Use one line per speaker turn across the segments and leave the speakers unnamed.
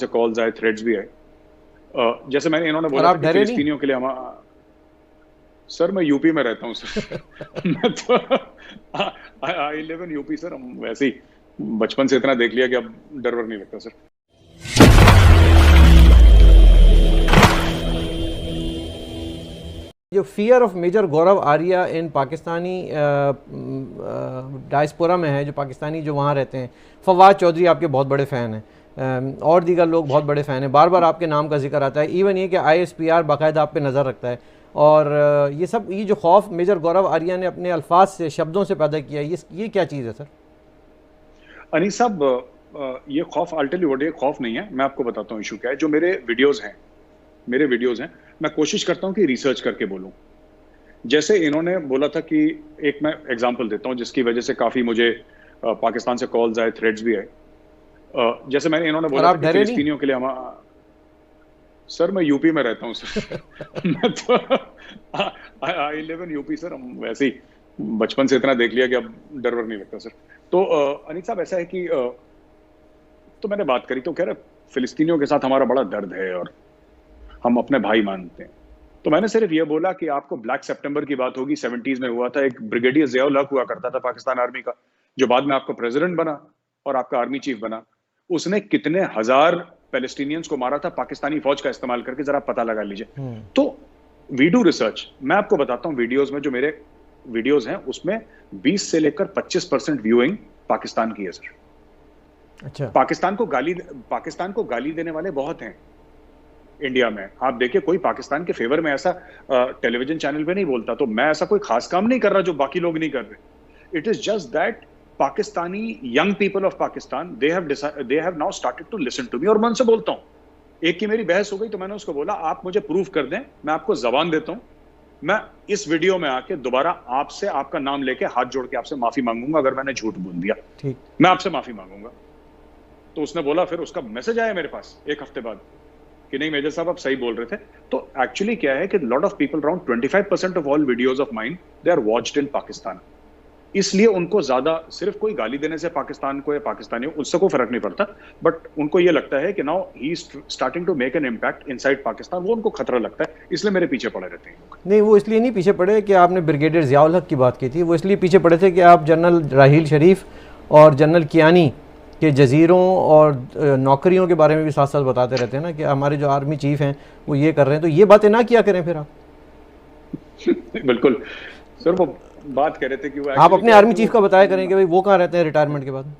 से कॉल्स आए, थ्रेड्स भी आए। जैसे मैंने इन्होंने
और
बोला था
आप
कि
डरे नहीं?
फिलिस्तीनियों के लिए हम सर मैं यूपी में रहता हूँ सर। मैं तो I live in UP sir. हम वैसे ही बचपन से इतना देख लिया कि अब डर वर नहीं लगता सर।
जो fear of major Gaurav Arya in Pakistani diaspora में है, जो पाकिस्तानी जो वहाँ रहते हैं, फवाद चौधरी आपके बहुत बड़े फ़ैन हैं, और दीगर लोग बहुत बड़े फ़ैन हैं, बार बार आपके नाम का जिक्र आता है। इवन ये कि ISPR बाकायदा आप पे नज़र रखता है। और ये सब, ये जो खौफ मेजर गौरव आर्या ने अपने अल्फाज से, शब्दों से पैदा किया है, ये क्या चीज़ है सर?
अनीस साहब, ये खौफ अल्टरली वो खौफ नहीं है। मैं आपको बताता हूँ इशू क्या है। जो मेरे वीडियोज हैं, मैं कोशिश करता हूँ कि रिसर्च करके बोलूँ। जैसे इन्होंने बोला था कि, एक मैं एग्जांपल देता हूँ जिसकी वजह से काफी मुझे पाकिस्तान से कॉल्स आए, थ्रेड्स भी आए। जैसे मैंने इन्होंने
और
बोला था
आप
कि
डरे नहीं?
फिलिस्तीनियों के लिए हम सर मैं यूपी में रहता हूँ सर। मैं तो I live in UP sir. हम वैसे ही बचपन से इतना देख लिया कि अब डर वर नहीं लगता सर। तो अनिल साहब ऐसा है कि तो मैंने बात करी तो कह रहे फिलिस्तीनियों के साथ हमारा बड़ा दर्द है और हम अपने भाई मानते हैं। तो मैंने सिर्फ ये बोला कि आपको ब्लैक सितंबर की बात होगी, 70s में हुआ था। एक ब्रिगेडियर जियाउल हक हुआ करता था पाकिस्तान आर्मी का, जो बाद में आपका प्रेसिडेंट बना और आपका आर्मी चीफ बना। उसने कितने हजार पैलेस्टीनियंस को मारा था पाकिस्तानी फौज का इस्तेमाल करके, जरा पता लगा लीजिए। तो वी डू रिसर्च। मैं आपको बताता हूँ, वीडियोज में जो मेरे वीडियोज हैं उसमें 20 से लेकर 25% व्यूइंग पाकिस्तान की है सर।
अच्छा।
पाकिस्तान को गाली देने वाले बहुत हैं इंडिया में। आप देखिए, कोई पाकिस्तान के फेवर में ऐसा टेलीविजन चैनल पे नहीं बोलता। तो मैं ऐसा कोई खास काम नहीं कर रहा जो बाकी लोग नहीं कर रहे। It is just that Pakistani young people of Pakistan they have now started to listen to me. और मैं उनसे बोलता हूं, एक की मेरी बहस हो गई तो मैंने उसको बोला, आप मुझे प्रूफ कर दें, मैं आपको जबान देता हूं। मैं इस वीडियो में आके दोबारा आपसे आपका नाम लेके हाथ जोड़ के आपसे माफी मांगूंगा अगर मैंने झूठ बोल दिया।
ठीक।
मैं आपसे माफी मांगूंगा। तो उसने बोला, फिर उसका मैसेज आया मेरे पास एक हफ्ते बाद कि नहीं मेजर साहब आप सही बोल रहे थे। तो एक्चुअली क्या है कि lot of people, around 25% of all videos of mine, they are watched in Pakistan. इसलिए उनको ज्यादा सिर्फ कोई गाली देने से पाकिस्तान को या पाकिस्तानियों उससे कोई फर्क नहीं पड़ता। बट उनको ये लगता है कि now he is starting to make an impact inside Pakistan. वो उनको खतरा लगता है, इसलिए मेरे पीछे पड़े रहते हैं लोग।
नहीं, वो इसलिए नहीं पीछे पड़े कि आपने ब्रिगेडियर जियाउल हक की बात की थी, वो इसलिए पीछे पड़े थे कि आप जनरल राहील शरीफ और जनरल कियानी के जजीरों और नौकरियों के बारे में भी साथ साथ बताते रहते हैं ना, कि हमारे जो आर्मी चीफ हैं वो ये कर रहे हैं। तो ये बातें ना किया करें फिर आप।
बिल्कुल सर, वो बात कर रहे थे कि वो
आप अपने आर्मी चीफ का बताया करें कि
वो
भाई वो कहाँ रहते हैं रिटायरमेंट के बाद।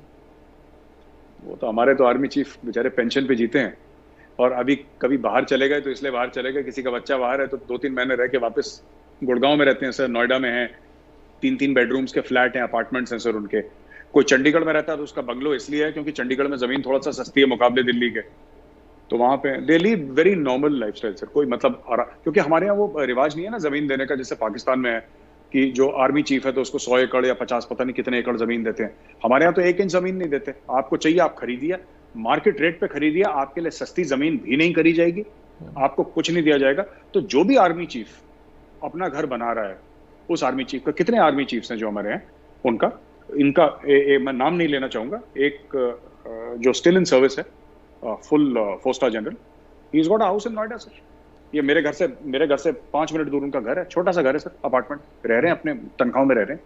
तो हमारे तो आर्मी चीफ बेचारे पेंशन पे जीते हैं। और अभी कभी बाहर चले गए तो इसलिए बाहर चले गए, किसी का बच्चा बाहर है तो 2-3 महीने रह के वापस गुड़गांव में रहते हैं सर, नोएडा में हैं। 3-3 बेडरूम्स के फ्लैट हैं, अपार्टमेंट्स हैं सर उनके। कोई चंडीगढ़ में रहता है तो उसका बंगलो इसलिए है क्योंकि चंडीगढ़ में जमीन थोड़ा सा सस्ती है मुकाबले दिल्ली के। तो वहां पे they live very normal lifestyle sir. कोई मतलब क्योंकि हमारे यहाँ वो रिवाज नहीं है ना जमीन देने का, जैसे पाकिस्तान में है कि जो आर्मी चीफ है तो उसको 100 एकड़ या 50 पता नहीं कितने एकड़ जमीन देते हैं। हमारे यहाँ तो 1 इंच जमीन नहीं देते। आपको चाहिए आप खरीदिए, मार्केट रेट पे खरीदिए, आपके लिए सस्ती जमीन भी नहीं करी जाएगी, आपको कुछ नहीं दिया जाएगा। तो जो भी आर्मी चीफ अपना घर बना रहा है, उस आर्मी चीफ का, कितने आर्मी चीफ्स हैं जो हमारे हैं उनका, इनका मैं नाम नहीं लेना चाहूंगा, एक जो स्टिल इन सर्विस है, full 4 star general, he is got a house in Noida sir. ये मेरे घर से 5 मिनट दूर उनका घर है, छोटा सा घर है सर, अपार्टमेंट, रह रहे हैं अपने तनख्वाह में रह रहे हैं।